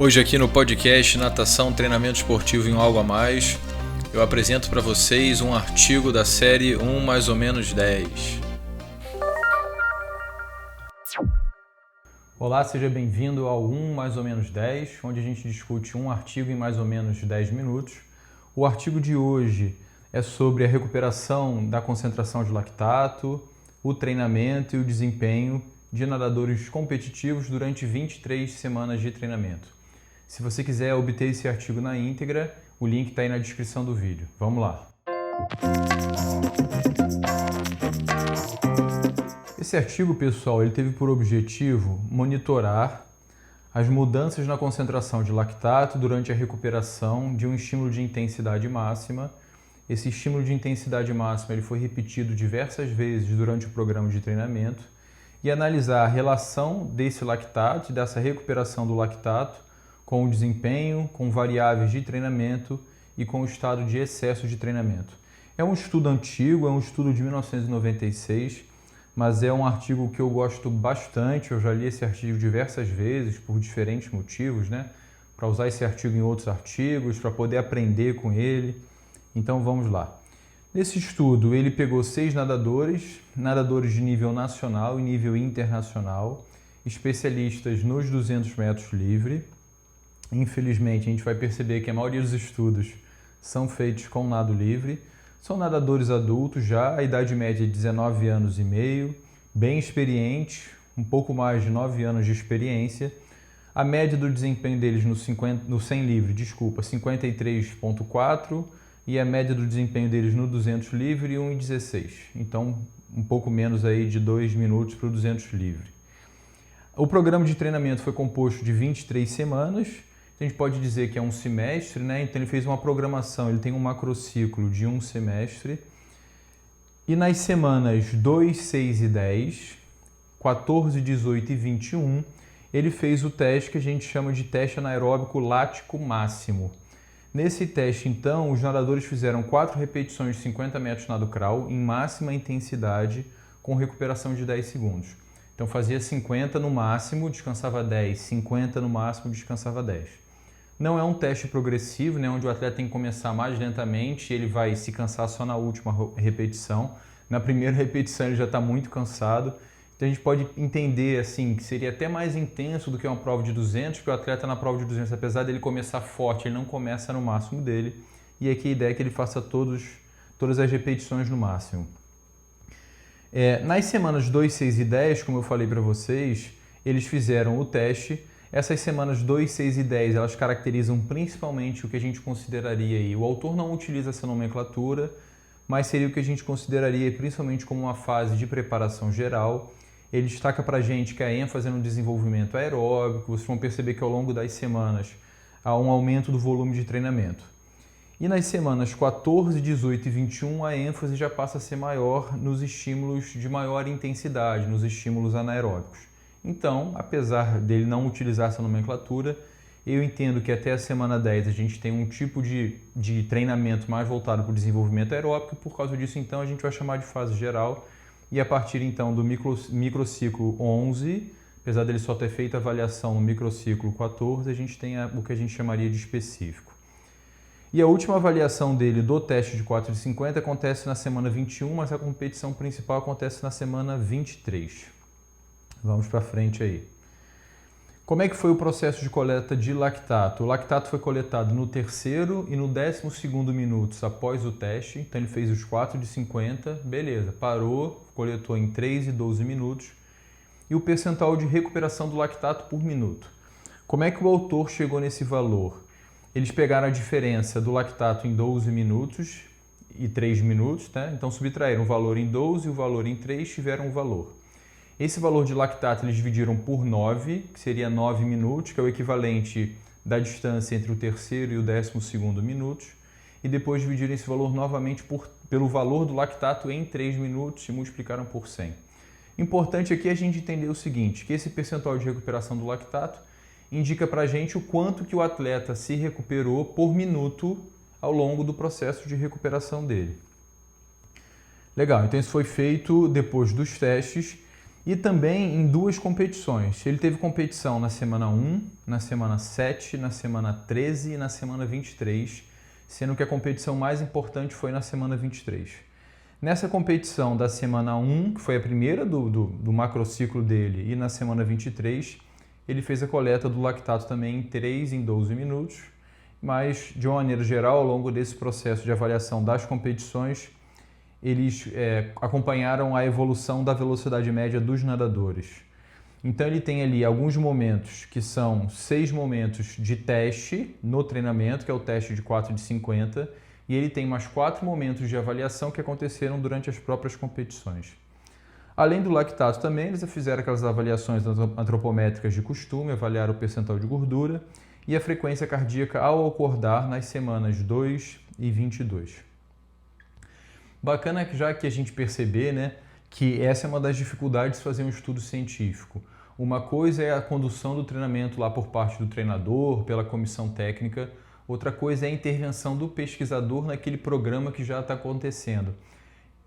Hoje aqui no podcast Natação, Treinamento Esportivo em Algo a Mais, eu apresento para vocês um artigo da série 1 mais ou menos 10. Olá, seja bem-vindo ao 1 mais ou menos 10, onde a gente discute um artigo em mais ou menos 10 minutos. O artigo de hoje é sobre a recuperação da concentração de lactato, o treinamento e o desempenho de nadadores competitivos durante 23 semanas de treinamento. Se você quiser obter esse artigo na íntegra, o link está aí na descrição do vídeo. Vamos lá! Esse artigo, pessoal, ele teve por objetivo monitorar as mudanças na concentração de lactato durante a recuperação de um estímulo de intensidade máxima. Esse estímulo de intensidade máxima ele foi repetido diversas vezes durante o programa de treinamento e analisar a relação desse lactato e dessa recuperação do lactato com o desempenho, com variáveis de treinamento e com o estado de excesso de treinamento. É um estudo antigo, é um estudo de 1996, mas é um artigo que eu gosto bastante. Eu já li esse artigo diversas vezes por diferentes motivos, né? Para usar esse artigo em outros artigos, para poder aprender com ele. Então vamos lá. Nesse estudo ele pegou 6 nadadores de nível nacional e nível internacional, especialistas nos 200 metros livre. Infelizmente, a gente vai perceber que a maioria dos estudos são feitos com nado livre. São nadadores adultos já, a idade média é 19 anos e meio, bem experientes, um pouco mais de 9 anos de experiência. A média do desempenho deles no 100 livre, 53,4 e a média do desempenho deles no 200 livre, 1,16. Então, um pouco menos aí de 2 minutos para o 200 livre. O programa de treinamento foi composto de 23 semanas. A gente pode dizer que é um semestre, né? Então ele fez uma programação, ele tem um macrociclo de um semestre. E nas semanas 2, 6 e 10, 14, 18 e 21, ele fez o teste que a gente chama de teste anaeróbico lático máximo. Nesse teste, então, os nadadores fizeram 4 repetições de 50 metros nado crawl em máxima intensidade com recuperação de 10 segundos. Então fazia 50 no máximo, descansava 10, 50 no máximo, descansava 10. Não é um teste progressivo, né, onde o atleta tem que começar mais lentamente e ele vai se cansar só na última repetição. Na primeira repetição ele já está muito cansado. Então a gente pode entender assim, que seria até mais intenso do que uma prova de 200, porque o atleta na prova de 200, apesar dele começar forte, ele não começa no máximo dele. E aqui a ideia é que ele faça todas as repetições no máximo. Nas semanas 2, 6 e 10, como eu falei para vocês, eles fizeram o teste. Essas semanas 2, 6 e 10, elas caracterizam principalmente o que a gente consideraria aí. O autor não utiliza essa nomenclatura, mas seria o que a gente consideraria principalmente como uma fase de preparação geral. Ele destaca para a gente que a ênfase é no desenvolvimento aeróbico. Vocês vão perceber que ao longo das semanas há um aumento do volume de treinamento. E nas semanas 14, 18 e 21, a ênfase já passa a ser maior nos estímulos de maior intensidade, nos estímulos anaeróbicos. Então, apesar dele não utilizar essa nomenclatura, eu entendo que até a semana 10 a gente tem um tipo de treinamento mais voltado para o desenvolvimento aeróbico. Por causa disso, então, a gente vai chamar de fase geral. E a partir, então, do microciclo 11, apesar dele só ter feito a avaliação no microciclo 14, a gente tem o que a gente chamaria de específico. E a última avaliação dele do teste de 4,50 acontece na semana 21, mas a competição principal acontece na semana 23. Vamos para frente aí. Como é que foi o processo de coleta de lactato? O lactato foi coletado no 3º e no 12º minutos após o teste. Então ele fez os 4 de 50, beleza, parou, coletou em 3 e 12 minutos. E o percentual de recuperação do lactato por minuto. Como é que o autor chegou nesse valor? Eles pegaram a diferença do lactato em 12 minutos e 3 minutos, né? Então subtraíram o valor em 12 e o valor em 3, tiveram um valor. Esse valor de lactato eles dividiram por 9, que seria 9 minutos, que é o equivalente da distância entre o 3º e o 12º minutos, e depois dividiram esse valor novamente pelo valor do lactato em 3 minutos e multiplicaram por 100. Importante aqui a gente entender o seguinte, que esse percentual de recuperação do lactato indica para a gente o quanto que o atleta se recuperou por minuto ao longo do processo de recuperação dele. Legal, então isso foi feito depois dos testes. E também em 2 competições. Ele teve competição na semana 1, na semana 7, na semana 13 e na semana 23, sendo que a competição mais importante foi na semana 23. Nessa competição da semana 1, que foi a primeira do macrociclo dele, e na semana 23, ele fez a coleta do lactato também em 3 em 12 minutos, mas de uma maneira geral, ao longo desse processo de avaliação das competições, eles acompanharam a evolução da velocidade média dos nadadores. Então ele tem ali alguns momentos que são 6 momentos de teste no treinamento, que é o teste de 4 de 50, e ele tem mais 4 momentos de avaliação que aconteceram durante as próprias competições. Além do lactato também, eles fizeram aquelas avaliações antropométricas de costume, avaliaram o percentual de gordura e a frequência cardíaca ao acordar nas semanas 2 e 22. Bacana já que a gente perceber, né, que essa é uma das dificuldades de fazer um estudo científico. Uma coisa é a condução do treinamento lá por parte do treinador, pela comissão técnica. Outra coisa é a intervenção do pesquisador naquele programa que já está acontecendo.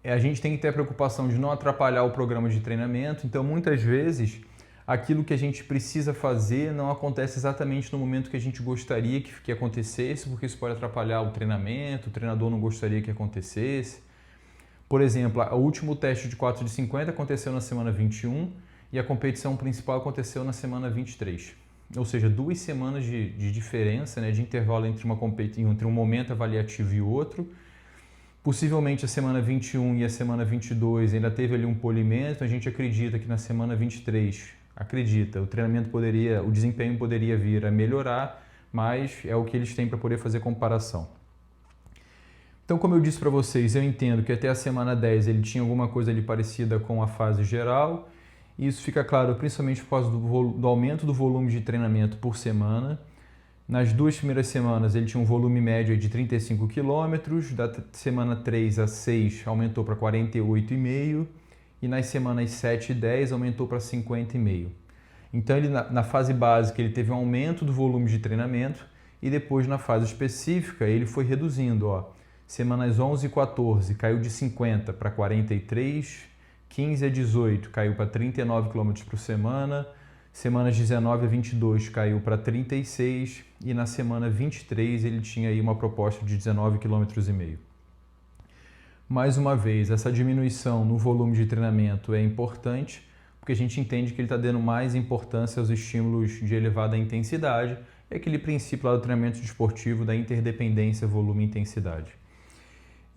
A gente tem que ter a preocupação de não atrapalhar o programa de treinamento, então muitas vezes aquilo que a gente precisa fazer não acontece exatamente no momento que a gente gostaria que acontecesse, porque isso pode atrapalhar o treinamento, o treinador não gostaria que acontecesse. Por exemplo, o último teste de 4 de 50 aconteceu na semana 21 e a competição principal aconteceu na semana 23. Ou seja, 2 semanas de diferença, né, de intervalo entre um momento avaliativo e outro. Possivelmente a semana 21 e a semana 22 ainda teve ali um polimento. A gente acredita que na semana 23, o desempenho poderia vir a melhorar, mas é o que eles têm para poder fazer comparação. Então, como eu disse para vocês, eu entendo que até a semana 10 ele tinha alguma coisa ali parecida com a fase geral. E isso fica claro principalmente por causa do aumento do volume de treinamento por semana. Nas 2 primeiras semanas ele tinha um volume médio de 35 km, da semana 3 a 6 aumentou para 48,5 e nas semanas 7 e 10 aumentou para 50,5. Então ele, na fase básica ele teve um aumento do volume de treinamento e depois na fase específica ele foi reduzindo. Semanas 11 e 14 caiu de 50 para 43, 15 a 18 caiu para 39 km por semana, semanas 19 a 22 caiu para 36 e na semana 23 ele tinha aí uma proposta de 19,5 km. Mais uma vez, essa diminuição no volume de treinamento é importante porque a gente entende que ele está dando mais importância aos estímulos de elevada intensidade, é aquele princípio lá do treinamento desportivo da interdependência volume-intensidade.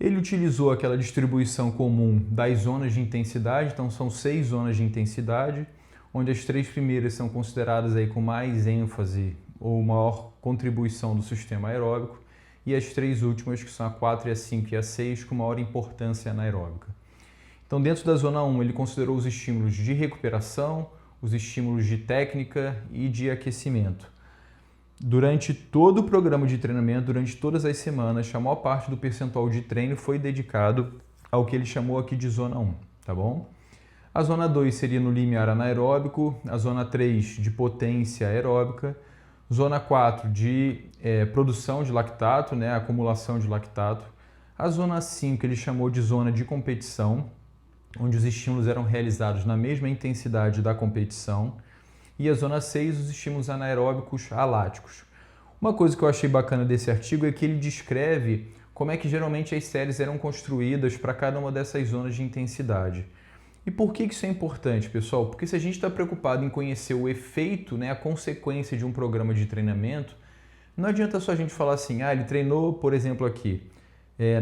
Ele utilizou aquela distribuição comum das zonas de intensidade, então são 6 zonas de intensidade, onde as 3 primeiras são consideradas aí com mais ênfase ou maior contribuição do sistema aeróbico, e as 3 últimas, que são a 4, a 5 e a 6, com maior importância anaeróbica. Então, dentro da zona 1, ele considerou os estímulos de recuperação, os estímulos de técnica e de aquecimento. Durante todo o programa de treinamento, durante todas as semanas, a maior parte do percentual de treino foi dedicado ao que ele chamou aqui de zona 1, tá bom? A zona 2 seria no limiar anaeróbico, a zona 3 de potência aeróbica, zona 4 de produção de lactato, né, acumulação de lactato, a zona 5 ele chamou de zona de competição, onde os estímulos eram realizados na mesma intensidade da competição, e a zona 6, os estímulos anaeróbicos aláticos. Uma coisa que eu achei bacana desse artigo é que ele descreve como é que geralmente as séries eram construídas para cada uma dessas zonas de intensidade. E por que isso é importante, pessoal? Porque se a gente está preocupado em conhecer o efeito, né, a consequência de um programa de treinamento, não adianta só a gente falar assim, ele treinou, por exemplo, aqui,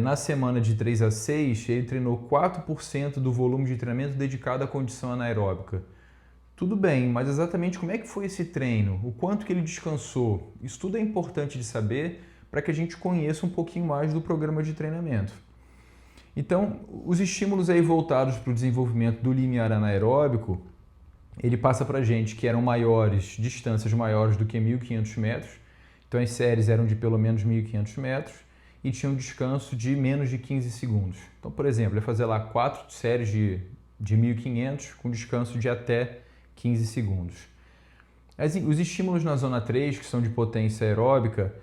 na semana de 3 a 6, ele treinou 4% do volume de treinamento dedicado à condição anaeróbica. Tudo bem, mas exatamente como é que foi esse treino? O quanto que ele descansou? Isso tudo é importante de saber para que a gente conheça um pouquinho mais do programa de treinamento. Então, os estímulos aí voltados para o desenvolvimento do limiar anaeróbico, ele passa para a gente que eram distâncias maiores do que 1.500 metros, então as séries eram de pelo menos 1.500 metros e tinham um descanso de menos de 15 segundos. Então, por exemplo, ia fazer lá 4 séries de 1.500 com descanso de até 15 segundos. Os estímulos na zona 3, que são de potência aeróbica,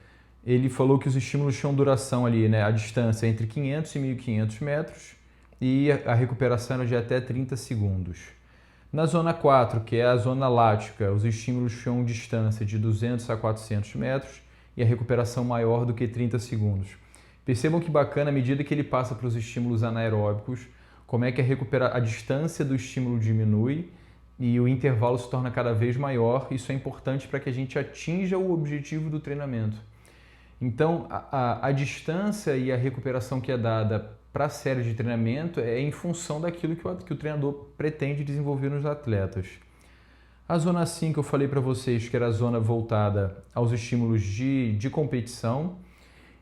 ele falou que os estímulos tinham duração ali, né, a distância entre 500 e 1.500 metros e a recuperação era de até 30 segundos. Na zona 4, que é a zona lática, os estímulos tinham distância de 200 a 400 metros e a recuperação maior do que 30 segundos. Percebam que bacana, à medida que ele passa para os estímulos anaeróbicos, como é que a distância do estímulo diminui e o intervalo se torna cada vez maior. Isso é importante para que a gente atinja o objetivo do treinamento. Então, a distância e a recuperação que é dada para a série de treinamento é em função daquilo que o treinador pretende desenvolver nos atletas. A zona 5 eu falei para vocês que era a zona voltada aos estímulos de competição.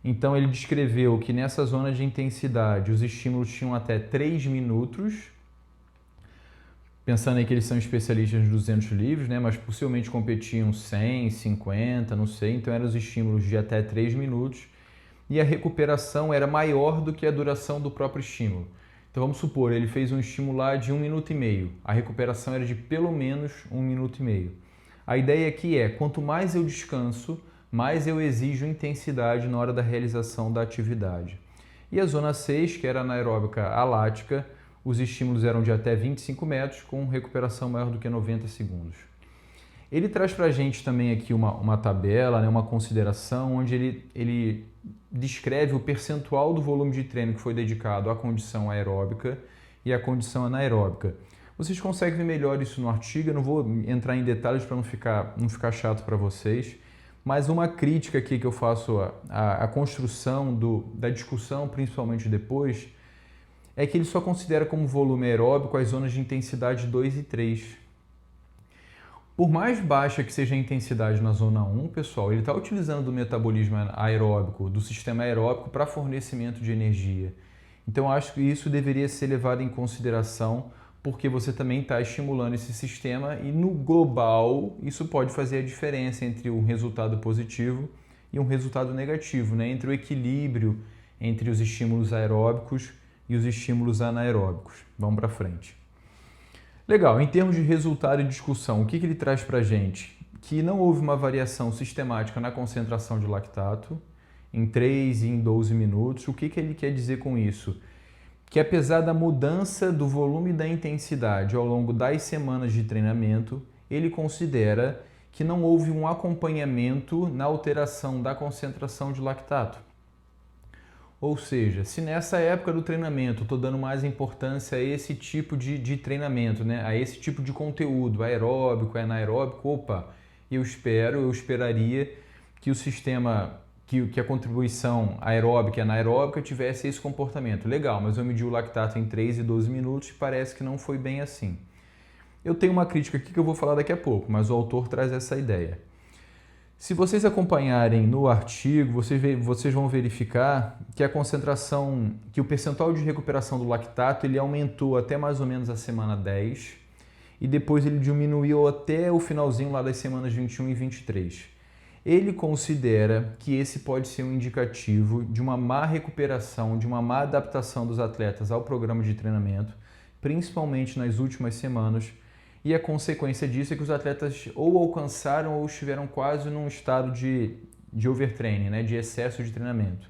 Então ele descreveu que nessa zona de intensidade os estímulos tinham até 3 minutos. Pensando aí que eles são especialistas nos 200 livres, né? Mas possivelmente competiam 100, 50, não sei. Então eram os estímulos de até 3 minutos. E a recuperação era maior do que a duração do próprio estímulo. Então vamos supor, ele fez um estímulo lá de 1 minuto e meio. A recuperação era de pelo menos 1 minuto e meio. A ideia aqui é, quanto mais eu descanso, mais eu exijo intensidade na hora da realização da atividade. E a zona 6, que era anaeróbica alática, os estímulos eram de até 25 metros, com recuperação maior do que 90 segundos. Ele traz para a gente também aqui uma tabela, né, uma consideração, onde ele descreve o percentual do volume de treino que foi dedicado à condição aeróbica e à condição anaeróbica. Vocês conseguem ver melhor isso no artigo, eu não vou entrar em detalhes para não ficar chato para vocês, mas uma crítica aqui que eu faço à construção da discussão, principalmente depois, é que ele só considera como volume aeróbico as zonas de intensidade 2 e 3. Por mais baixa que seja a intensidade na zona 1, pessoal, ele está utilizando do metabolismo aeróbico, do sistema aeróbico para fornecimento de energia. Então, eu acho que isso deveria ser levado em consideração, porque você também está estimulando esse sistema e no global isso pode fazer a diferença entre um resultado positivo e um resultado negativo, né? Entre o equilíbrio entre os estímulos aeróbicos e os estímulos anaeróbicos. Vamos para frente. Legal, em termos de resultado e discussão, o que ele traz para a gente? Que não houve uma variação sistemática na concentração de lactato em 3 e em 12 minutos. O que ele quer dizer com isso? Que apesar da mudança do volume e da intensidade ao longo das semanas de treinamento, ele considera que não houve um acompanhamento na alteração da concentração de lactato. Ou seja, se nessa época do treinamento eu estou dando mais importância a esse tipo de treinamento, né? A esse tipo de conteúdo, aeróbico, anaeróbico, eu esperaria que o sistema, que a contribuição aeróbica e anaeróbica tivesse esse comportamento. Legal, mas eu medi o lactato em 3 e 12 minutos e parece que não foi bem assim. Eu tenho uma crítica aqui que eu vou falar daqui a pouco, mas o autor traz essa ideia. Se vocês acompanharem no artigo, vocês vão verificar que a concentração, que o percentual de recuperação do lactato ele aumentou até mais ou menos a semana 10 e depois ele diminuiu até o finalzinho lá das semanas 21 e 23. Ele considera que esse pode ser um indicativo de uma má recuperação, de uma má adaptação dos atletas ao programa de treinamento, principalmente nas últimas semanas. E a consequência disso é que os atletas ou alcançaram ou estiveram quase num estado de overtraining, né, de excesso de treinamento.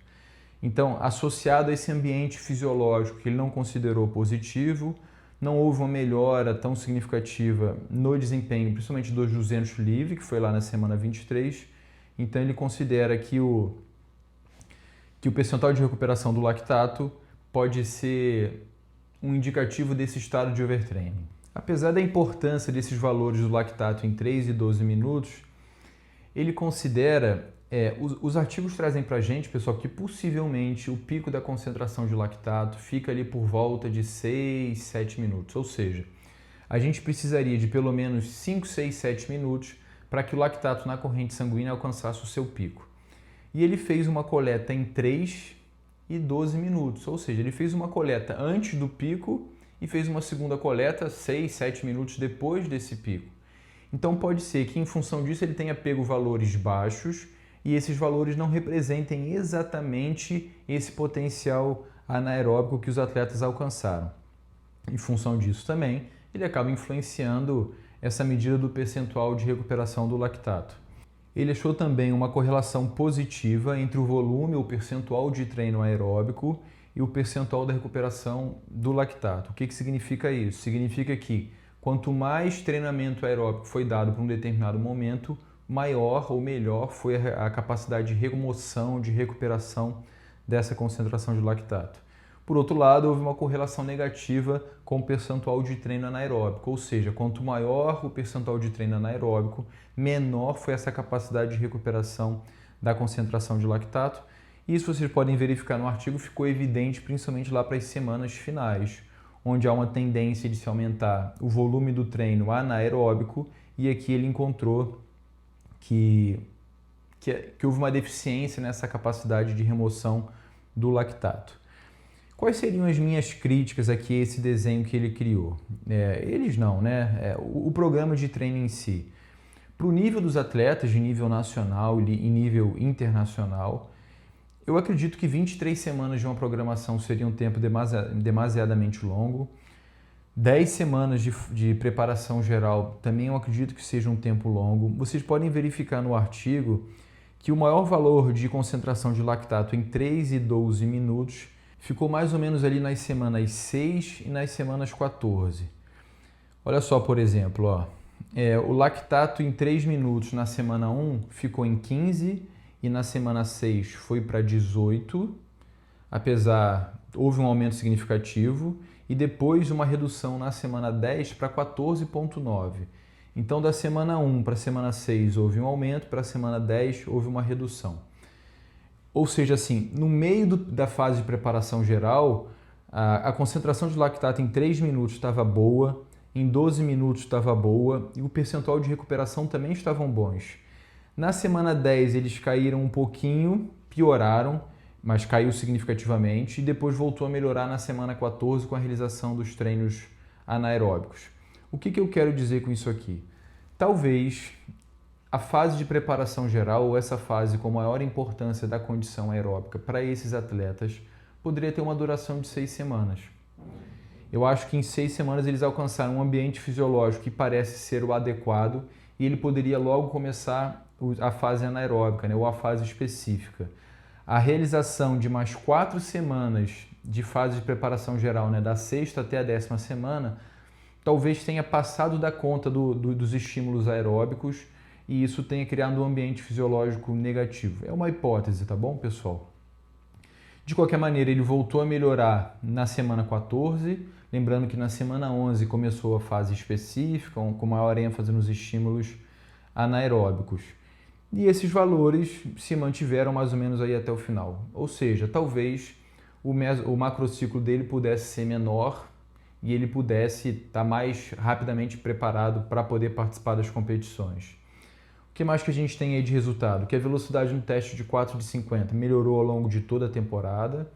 Então, associado a esse ambiente fisiológico que ele não considerou positivo, não houve uma melhora tão significativa no desempenho, principalmente dos 200 livre, que foi lá na semana 23. Então, ele considera que o percentual de recuperação do lactato pode ser um indicativo desse estado de overtraining. Apesar da importância desses valores do lactato em 3 e 12 minutos, ele considera, os artigos trazem para a gente, pessoal, que possivelmente o pico da concentração de lactato fica ali por volta de 6, 7 minutos. Ou seja, a gente precisaria de pelo menos 5, 6, 7 minutos para que o lactato na corrente sanguínea alcançasse o seu pico. E ele fez uma coleta em 3 e 12 minutos, ou seja, ele fez uma coleta antes do pico e fez uma segunda coleta 6, 7 minutos depois desse pico. Então pode ser que em função disso ele tenha pego valores baixos e esses valores não representem exatamente esse potencial anaeróbico que os atletas alcançaram. Em função disso também, ele acaba influenciando essa medida do percentual de recuperação do lactato. Ele achou também uma correlação positiva entre o volume ou percentual de treino aeróbico e o percentual da recuperação do lactato. O que significa isso? Significa que quanto mais treinamento aeróbico foi dado para um determinado momento, maior ou melhor foi a capacidade de remoção, de recuperação dessa concentração de lactato. Por outro lado, houve uma correlação negativa com o percentual de treino anaeróbico, ou seja, quanto maior o percentual de treino anaeróbico, menor foi essa capacidade de recuperação da concentração de lactato. Isso vocês podem verificar no artigo, ficou evidente principalmente lá para as semanas finais, onde há uma tendência de se aumentar o volume do treino anaeróbico, e aqui ele encontrou que houve uma deficiência nessa capacidade de remoção do lactato. Quais seriam as minhas críticas aqui a esse desenho que ele criou? O programa de treino em si. Para o nível dos atletas de nível nacional e nível internacional, eu acredito que 23 semanas de uma programação seria um tempo demasiadamente longo. 10 semanas de preparação geral também eu acredito que seja um tempo longo. Vocês podem verificar no artigo que o maior valor de concentração de lactato em 3 e 12 minutos ficou mais ou menos ali nas semanas 6 e nas semanas 14. Olha só, por exemplo, o lactato em 3 minutos na semana 1 ficou em 15 e na semana 6 foi para 18, houve um aumento significativo, e depois uma redução na semana 10 para 14,9. Então, da semana 1 para a semana 6 houve um aumento, para a semana 10 houve uma redução. Ou seja, assim, no meio da fase de preparação geral, a concentração de lactato em 3 minutos estava boa, em 12 minutos estava boa e o percentual de recuperação também estavam bons. Na semana 10 eles caíram um pouquinho, pioraram, mas caiu significativamente, e depois voltou a melhorar na semana 14 com a realização dos treinos anaeróbicos. O que eu quero dizer com isso aqui? Talvez a fase de preparação geral, ou essa fase com maior importância da condição aeróbica para esses atletas, poderia ter uma duração de 6 semanas. Eu acho que em 6 semanas eles alcançaram um ambiente fisiológico que parece ser o adequado, e ele poderia logo começar a fase anaeróbica, ou a fase específica. A realização de mais 4 semanas de fase de preparação geral, da 6ª até a 10ª semana, talvez tenha passado da conta dos estímulos aeróbicos, e isso tenha criado um ambiente fisiológico negativo. É uma hipótese, tá bom, pessoal? De qualquer maneira, ele voltou a melhorar na semana 14, lembrando que na semana 11 começou a fase específica, com maior ênfase nos estímulos anaeróbicos. E esses valores se mantiveram mais ou menos aí até o final. Ou seja, talvez o macrociclo dele pudesse ser menor e ele pudesse estar mais rapidamente preparado para poder participar das competições. O que mais que a gente tem aí de resultado? Que a velocidade no teste de 4 de 50 melhorou ao longo de toda a temporada.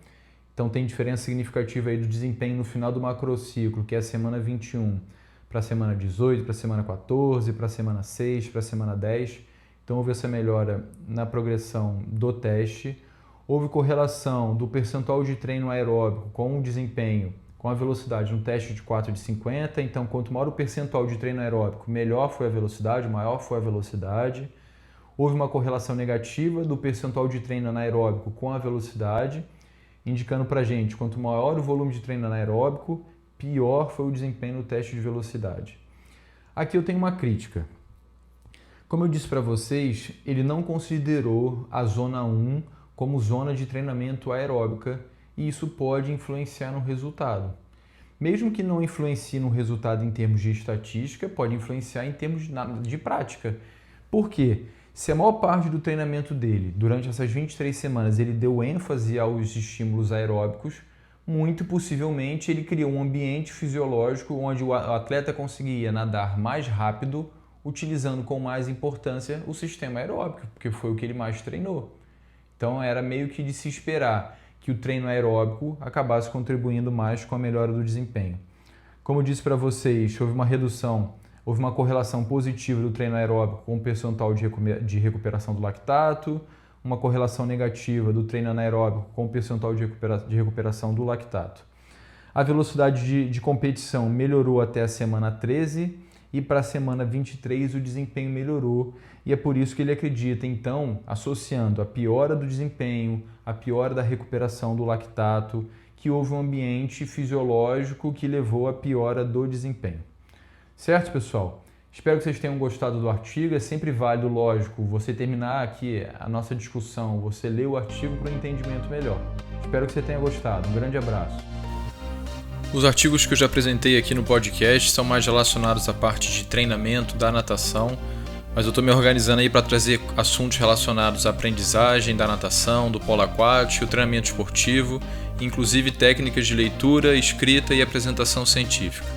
Então tem diferença significativa aí do desempenho no final do macrociclo, que é a semana 21 para a semana 18, para a semana 14, para a semana 6, para a semana 10. Então houve essa melhora na progressão do teste. Houve correlação do percentual de treino aeróbico com o desempenho, com a velocidade no teste de 4 de 50. Então, quanto maior o percentual de treino aeróbico, melhor foi a velocidade, maior foi a velocidade. Houve uma correlação negativa do percentual de treino anaeróbico com a velocidade, indicando para a gente, quanto maior o volume de treino anaeróbico, pior foi o desempenho no teste de velocidade. Aqui eu tenho uma crítica. Como eu disse para vocês, ele não considerou a zona 1 como zona de treinamento aeróbica, e isso pode influenciar no resultado. Mesmo que não influencie no resultado em termos de estatística, pode influenciar em termos de prática. Por quê? Se a maior parte do treinamento dele, durante essas 23 semanas, ele deu ênfase aos estímulos aeróbicos, muito possivelmente ele criou um ambiente fisiológico onde o atleta conseguia nadar mais rápido, utilizando com mais importância o sistema aeróbico, porque foi o que ele mais treinou. Então era meio que de se esperar que o treino aeróbico acabasse contribuindo mais com a melhora do desempenho. Como eu disse para vocês, houve uma correlação positiva do treino aeróbico com o percentual de recuperação do lactato, uma correlação negativa do treino anaeróbico com o percentual de recuperação do lactato. A velocidade de competição melhorou até a semana 13 e para a semana 23 o desempenho melhorou, e é por isso que ele acredita, então, associando a piora do desempenho, a piora da recuperação do lactato, que houve um ambiente fisiológico que levou à piora do desempenho. Certo, pessoal? Espero que vocês tenham gostado do artigo. É sempre válido, lógico, você terminar aqui a nossa discussão, você ler o artigo para um entendimento melhor. Espero que você tenha gostado. Um grande abraço. Os artigos que eu já apresentei aqui no podcast são mais relacionados à parte de treinamento da natação, mas eu estou me organizando aí para trazer assuntos relacionados à aprendizagem da natação, do polo aquático, o treinamento esportivo, inclusive técnicas de leitura, escrita e apresentação científica.